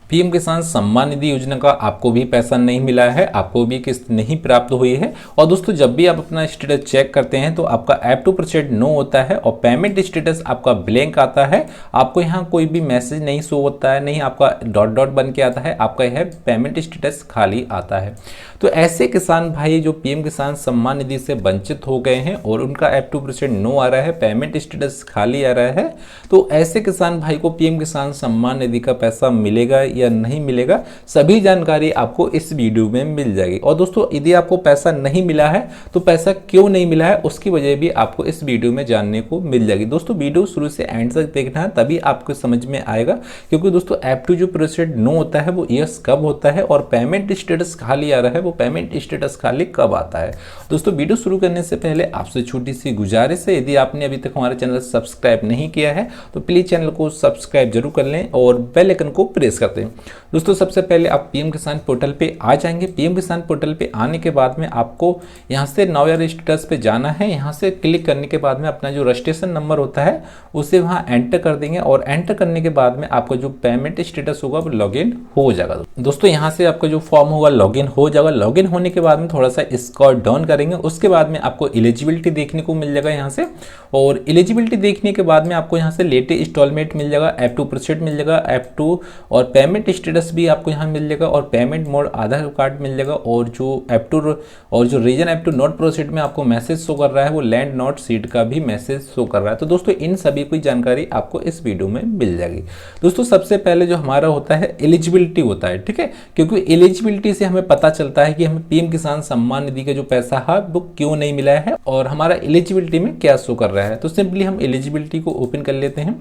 PM किसान सम्मान निधि योजना का आपको भी पैसा नहीं मिला है, आपको भी किस्त नहीं प्राप्त हुई है। और दोस्तों जब भी आप अपना स्टेटस चेक करते हैं तो आपका ऐप टू प्रोसीड नो होता है और पेमेंट स्टेटस आपका ब्लैंक आता है। आपको यहाँ कोई भी मैसेज नहीं शो होता है, नहीं आपका डॉट डॉट बन के आता है, आपका यह पेमेंट स्टेटस खाली आता है। तो ऐसे किसान भाई जो पीएम किसान सम्मान निधि से वंचित हो गए हैं और उनका ऐप टू प्रोसीड नो आ रहा है, पेमेंट स्टेटस खाली आ रहा है, तो ऐसे किसान भाई को पीएम किसान सम्मान निधि का पैसा मिलेगा या नहीं मिलेगा, सभी जानकारी आपको इस वीडियो में मिल जाएगी। और दोस्तों यदि आपको पैसा नहीं मिला है तो पैसा क्यों नहीं मिला है उसकी वजह भी आपको इस वीडियो में जानने को मिल जाएगी। दोस्तों वीडियो शुरू से एंड तक देखना है, तभी आपको समझ में आएगा। क्योंकि दोस्तों ऐप टू जो प्रोसीड नो होता है वो यस कब होता है और पेमेंट स्टेटस खाली आ रहा है वो पेमेंट स्टेटस खाली कब आता है। दोस्तों वीडियो शुरू करने से पहले आपसे छोटी सी गुजारिश है, यदि आपने अभी तक हमारे चैनल सब्सक्राइब नहीं किया है तो प्लीज चैनल को सब्सक्राइब जरूर कर लें और बेल आइकन को प्रेस कर दें। दोस्तों सबसे पहले आप पीएम किसान पोर्टल पे आ जाएंगे। पीएम किसान पोर्टल पे आने के बाद में आपको यहाँ से नाउ योर स्टेटस पे जाना है। यहाँ से क्लिक करने के बाद में अपना जो रजिस्ट्रेशन नंबर होता है उसे वहाँ एंटर कर देंगे और एंटर करने के बाद में आपका जो पेमेंट स्टेटस होगा वो लॉगिन हो जाएगा। दोस्तों यहाँ से आपका जो फॉर्म होगा लॉगिन हो जाएगा। लॉगिन होने के बाद में थोड़ा सा स्क्रॉल डाउन करेंगे, उसके बाद में आपको एलिजिबिलिटी देखने को मिल जाएगा यहाँ से। और एलिजिबिलिटी देखने के बाद में आपको यहाँ से लेटेस्ट इंस्टॉलमेंट मिल जाएगा, ऐप टू प्रोसीड मिल जाएगा, ऐप टू और पेमेंट स्टेटस भी आपको यहाँ मिल जाएगा और पेमेंट मोड आधार कार्ड मिल जाएगा। और जो ऐप टू और जो reason app to not proceed में आपको मैसेज शो कर रहा है वो लैंड नॉट सीट का भी मैसेज शो कर रहा है। तो दोस्तों इन सभी की जानकारी आपको इस वीडियो में मिल जाएगी। दोस्तों सबसे पहले जो हमारा होता है एलिजिबिलिटी होता है, ठीक है, क्योंकि एलिजिबिलिटी से हमें पता चलता है कि हमें पीएम किसान सम्मान निधि का जो पैसा है वो क्यों नहीं मिला है और हमारा एलिजिबिलिटी में क्या शो कर रहा है। तो सिंपली हम एलिजिबिलिटी को ओपन कर लेते हैं।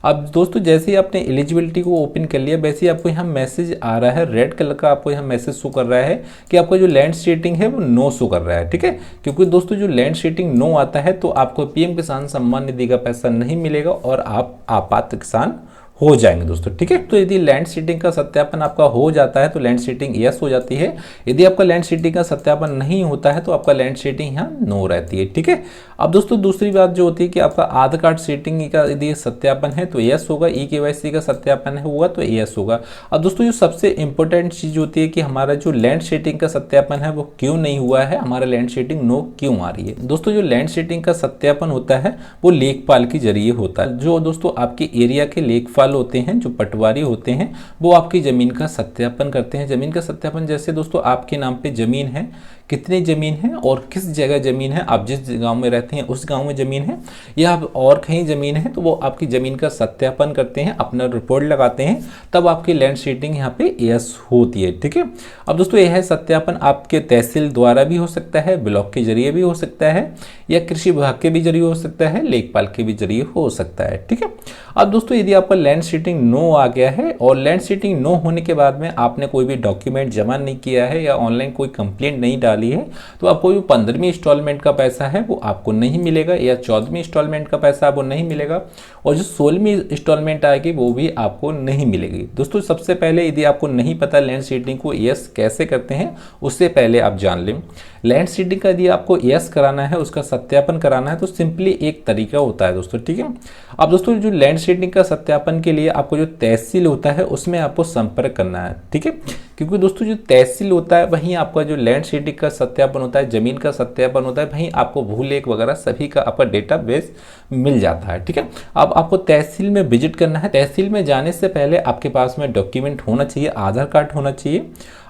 अब दोस्तों जैसे ही आपने एलिजिबिलिटी को ओपन कर लिया वैसे ही आपको यहाँ मैसेज आ रहा है, रेड कलर का आपको यहाँ मैसेज शो कर रहा है कि आपका जो लैंड शेडिंग है वो नो शो कर रहा है, ठीक है। क्योंकि दोस्तों जो लैंड शेडिंग नो आता है तो आपको पीएम किसान सम्मान निधि का पैसा नहीं मिलेगा और आप आपात किसान हो जाएंगे दोस्तों, ठीक है। तो यदि लैंड सीटिंग का सत्यापन आपका हो जाता है तो लैंड सीटिंग यस हो जाती है। यदि आपका लैंड सीटिंग का सत्यापन नहीं होता है तो आपका लैंड सीटिंग यहाँ नो रहती है, ठीक है। अब दोस्तों दूसरी बात जो होती है कि आपका आधार कार्ड सीटिंग का यदि सत्यापन है तो यस होगा, ई-केवाईसी का सत्यापन होगा तो यस होगा। अब दोस्तों जो सबसे इंपॉर्टेंट चीज होती है कि हमारा जो लैंड सीटिंग का सत्यापन है वो क्यों नहीं हुआ है, हमारा लैंड सीटिंग नो क्यों आ रही है। दोस्तों जो लैंड सीटिंग का सत्यापन होता है वो लेखपाल के जरिए होता है। जो दोस्तों आपके एरिया के लेखपाल होते हैं, जो पटवारी होते हैं, वो आपकी जमीन का सत्यापन करते हैं। जमीन का सत्यापन जैसे दोस्तों आपके नाम पे जमीन है, कितनी जमीन है और किस जगह जमीन है, आप जिस गांव में रहते हैं उस गांव में जमीन है या और कहीं जमीन है, तो वो आपकी जमीन का सत्यापन करते हैं, अपना रिपोर्ट लगाते हैं, तब आपकी लैंड सीटिंग यहाँ पे यस होती है, ठीक है। अब दोस्तों यह सत्यापन आपके तहसील द्वारा भी हो सकता है, ब्लॉक के जरिए भी हो सकता है या कृषि विभाग के भी जरिए हो सकता है, लेखपाल के भी जरिए हो सकता है, ठीक है। अब दोस्तों यदि आपका लैंड सीटिंग नो आ गया है और लैंड सीटिंग नो होने के बाद में आपने कोई भी डॉक्यूमेंट जमा नहीं किया है या ऑनलाइन कोई कंप्लेंट नहीं डाली है तो आपको जो 15वीं इंस्टॉलमेंट का पैसा है वो आपको नहीं मिलेगा या 14वीं इंस्टॉलमेंट का पैसा आपको नहीं मिलेगा और जो 16वीं इंस्टॉलमेंट आएगी वो भी आपको नहीं मिलेगी। दोस्तों सबसे पहले यदि आपको नहीं पता लैंड सीटिंग को यस कैसे करते हैं उससे पहले आप जान लें। लैंड सीटिंग का यदि आपको यस कराना है, उसका सत्यापन कराना है तो सिंपली एक तरीका होता है दोस्तों, ठीक है। अब दोस्तों जो लैंड सीटिंग का सत्यापन के लिए आपको जो तहसील होता है उसमें आपको संपर्क करना है, ठीक है। क्योंकि दोस्तों जो तहसील होता है वहीं आपका जो लैंड सीटिंग का सत्यापन होता है, जमीन का सत्यापन होता है, वहीं आपको भूलेख वगैरह सभी का आपका डेटाबेस मिल जाता है, ठीक है। अब आपको तहसील में विजिट करना है। तहसील में जाने से पहले आपके पास में डॉक्यूमेंट होना चाहिए, आधार कार्ड होना चाहिए।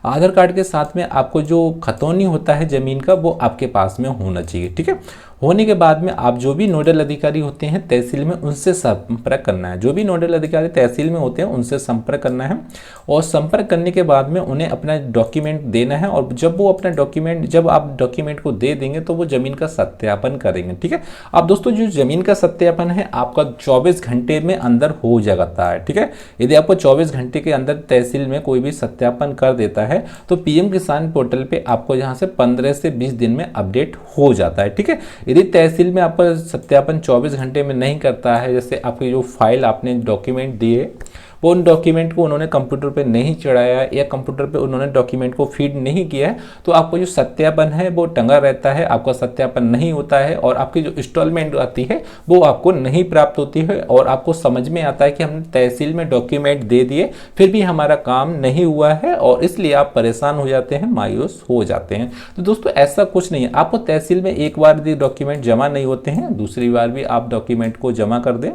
आधार कार्ड के साथ में आपको जो खतौनी होता है जमीन का वो आपके पास में होना चाहिए, ठीक है। होने के बाद में आप जो भी नोडल अधिकारी होते हैं तहसील में उनसे संपर्क करना है। जो भी नोडल अधिकारी तहसील में होते हैं उनसे संपर्क करना है और संपर्क करने के बाद में उन्हें अपना डॉक्यूमेंट देना है और जब आप डॉक्यूमेंट को दे देंगे तो वो जमीन का सत्यापन करेंगे, ठीक है। अब दोस्तों जो जमीन का सत्यापन है आपका 24 घंटे में अंदर हो जाता है, ठीक है। यदि आपको 24 घंटे के अंदर तहसील में कोई भी सत्यापन कर देता है तो पीएम किसान पोर्टल पे आपको यहाँ से 15 से 20 दिन में अपडेट हो जाता है, ठीक है। यदि तहसील में आपका सत्यापन 24 घंटे में नहीं करता है, जैसे आपकी जो फाइल आपने डॉक्यूमेंट दिए वो उन डॉक्यूमेंट को उन्होंने कंप्यूटर पे नहीं चढ़ाया या कंप्यूटर पे उन्होंने डॉक्यूमेंट को फीड नहीं किया है, तो आपको जो सत्यापन है वो टंगा रहता है, आपका सत्यापन नहीं होता है और आपकी जो इंस्टॉलमेंट आती है वो आपको नहीं प्राप्त होती है और आपको समझ में आता है कि हमने तहसील में डॉक्यूमेंट दे दिए फिर भी हमारा काम नहीं हुआ है और इसलिए आप परेशान हो जाते हैं, मायूस हो जाते हैं। तो दोस्तों ऐसा कुछ नहीं है, आपको तहसील में एक बार यदि डॉक्यूमेंट जमा नहीं होते हैं, दूसरी बार भी आप डॉक्यूमेंट को जमा कर दें।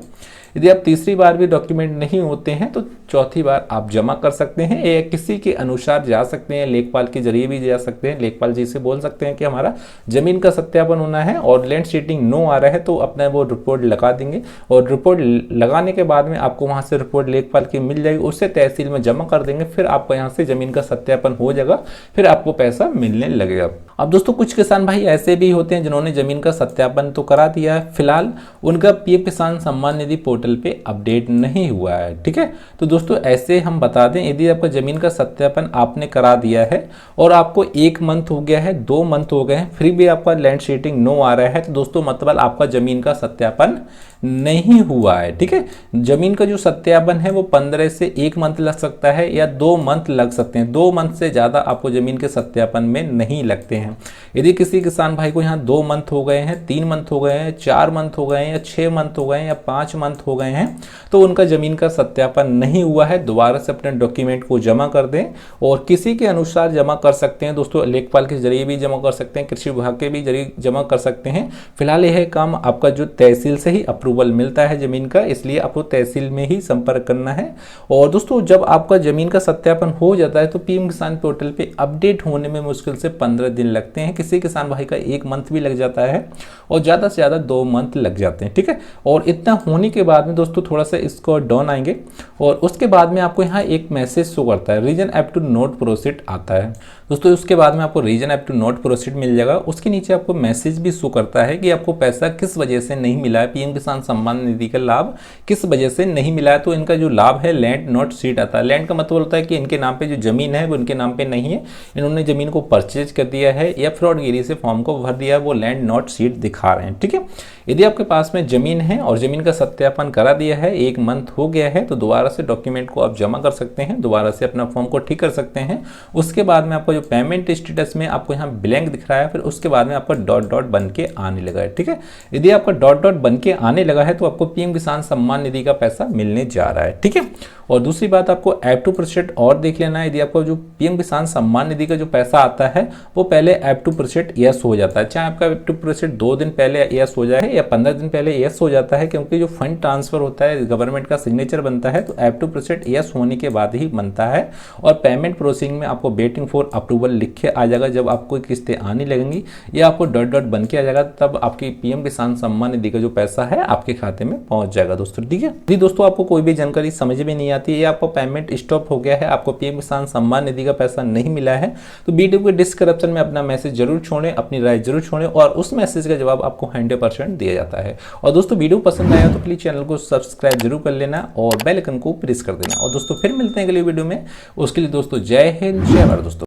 यदि आप तीसरी बार भी डॉक्यूमेंट नहीं होते हैं तो चौथी बार आप जमा कर सकते हैं या किसी के अनुसार जा सकते हैं, लेखपाल के जरिए भी जा सकते हैं। लेखपाल जी से बोल सकते हैं कि हमारा जमीन का सत्यापन होना है और लैंड सीटिंग नो आ रहा है, तो अपना वो रिपोर्ट लगा देंगे और रिपोर्ट लगाने के बाद में आपको वहां से रिपोर्ट लेखपाल की मिल जाएगी, उससे तहसील में जमा कर देंगे, फिर आपको यहाँ से जमीन का सत्यापन हो जाएगा, फिर आपको पैसा मिलने लगेगा। अब दोस्तों कुछ किसान भाई ऐसे भी होते हैं जिन्होंने जमीन का सत्यापन तो करा दिया है, फिलहाल उनका पीएम किसान सम्मान निधि पोर्टल पे अपडेट नहीं हुआ है। ठीक है, तो दोस्तों ऐसे हम बता दें, यदि आपका जमीन का सत्यापन आपने करा दिया है और आपको 1 मंथ हो गया है, 2 मंथ हो गए हैं, फिर भी आपका लैंड सीटिंग नो आ रहा है, तो दोस्तों मतलब आपका जमीन का सत्यापन नहीं हुआ है। ठीक है, जमीन का जो सत्यापन है वो 15 से 1 मंथ लग सकता है या 2 मंथ लग सकते हैं, 2 मंथ से ज्यादा आपको जमीन के सत्यापन में नहीं लगते हैं। यदि किसी किसान भाई को यहाँ 2 मंथ हो गए हैं, 3 मंथ हो गए हैं, 4 मंथ हो गए हैं या 6 मंथ हो गए हैं या 5 मंथ हो गए हैं, तो उनका जमीन का सत्यापन नहीं हुआ है, दोबारा से अपने डॉक्यूमेंट को जमा कर दें और किसी के अनुसार जमा कर सकते हैं। दोस्तों लेखपाल के जरिए भी जमा कर सकते हैं, कृषि विभाग के भी जरिए जमा कर सकते हैं। फिलहाल यह काम आपका जो तहसील से ही अप्रूवल मिलता है जमीन का, इसलिए आपको तहसील में ही संपर्क करना है। और दोस्तों जब आपका जमीन का सत्यापन हो जाता है तो पीएम किसान पोर्टल पे अपडेट होने में मुश्किल से 15 दिन लगते हैं, किसी किसान भाई का 1 मंथ भी लग जाता है और ज्यादा से ज्यादा 2 मंथ लग जाते हैं। ठीक है, और इतना होने के बाद में दोस्तों थोड़ा सा इसको डाउन आएंगे और उसके बाद में आपको यहाँ एक मैसेज शो करता है, reason app to not proceed आता है। दोस्तों उसके बाद में आपको reason app to not proceed मिल जाएगा, उसके नीचे आपको मैसेज भी शो करता है कि आपको पैसा किस वजह से नहीं मिला है, पीएम किसान सम्मान निधि का लाभ किस वजह से नहीं मिला है। तो इनका जो लाभ है लैंड नॉट सीट आता है। लैंड का मतलब होता है कि इनके नाम पे जो जमीन है वो इनके नाम पे नहीं है, इन्होंने जमीन को परचेज कर दिया है या फ्रॉडगिरी से फॉर्म को भर दिया है, वो लैंड नॉट सीट दिखा रहे हैं। ठीक है, यदि आपके पास में जमीन है और जमीन का सत्यापन करा दिया है, 1 मंथ हो गया है, तो दोबारा से डॉक्यूमेंट को आप जमा कर सकते हैं, दोबारा से अपना फॉर्म को ठीक कर सकते हैं। उसके बाद में आपको जो पेमेंट स्टेटस में आपको यहाँ ब्लैंक दिख रहा है, फिर उसके बाद में आपका डॉट डॉट बन के आने लगा है। ठीक है, यदि आपका डॉट डॉट बन के आने लगा है तो आपको पीएम किसान सम्मान निधि का पैसा मिलने जा रहा है। ठीक है, और दूसरी बात आपको ऐप टू प्रोसीड और देख लेना है, यदि आपको जो पीएम किसान सम्मान निधि का जो पैसा आता है वो पहले ऐप टू प्रोसीड यस हो जाता है, चाहे आपका ऐप टू प्रोसीड 2 दिन पहले यस हो जाए या 15 दिन पहले यस हो जाता है, क्योंकि जो फंड ट्रांसफर होता है गवर्नमेंट का सिग्नेचर बनता है तो ऐप टू प्रोसीड यस होने के बाद ही बनता है। और पेमेंट प्रोसेसिंग में आपको वेटिंग फॉर अप्रूवल लिख के आ जाएगा, जब आपको किस्तें आने लगेंगी या आपको डॉट डॉट बन के आ जाएगा, तब आपकी पीएम किसान सम्मान निधि का जो पैसा है आपके खाते में पहुंच जाएगा दोस्तों। ठीक है, यदि दोस्तों आपको कोई भी जानकारी समझ में नहीं आती है या आपको पेमेंट स्टॉप हो गया है, आपको पीएम किसान सम्मान निधि का पैसा नहीं मिला है, तो वीडियो के डिस्क्रिप्शन में अपना मैसेज जरूर छोड़ें, अपनी राय जरूर छोड़ें और उस मैसेज का जवाब आपको 100% दिया जाता है। और दोस्तों वीडियो पसंद आया तो प्लीज चैनल को सब्सक्राइब जरूर कर लेना और बेल आइकन को प्रेस कर देना। और दोस्तों फिर मिलते हैं अगली वीडियो में, उसके लिए दोस्तों जय हिंद, जय भारत दोस्तों।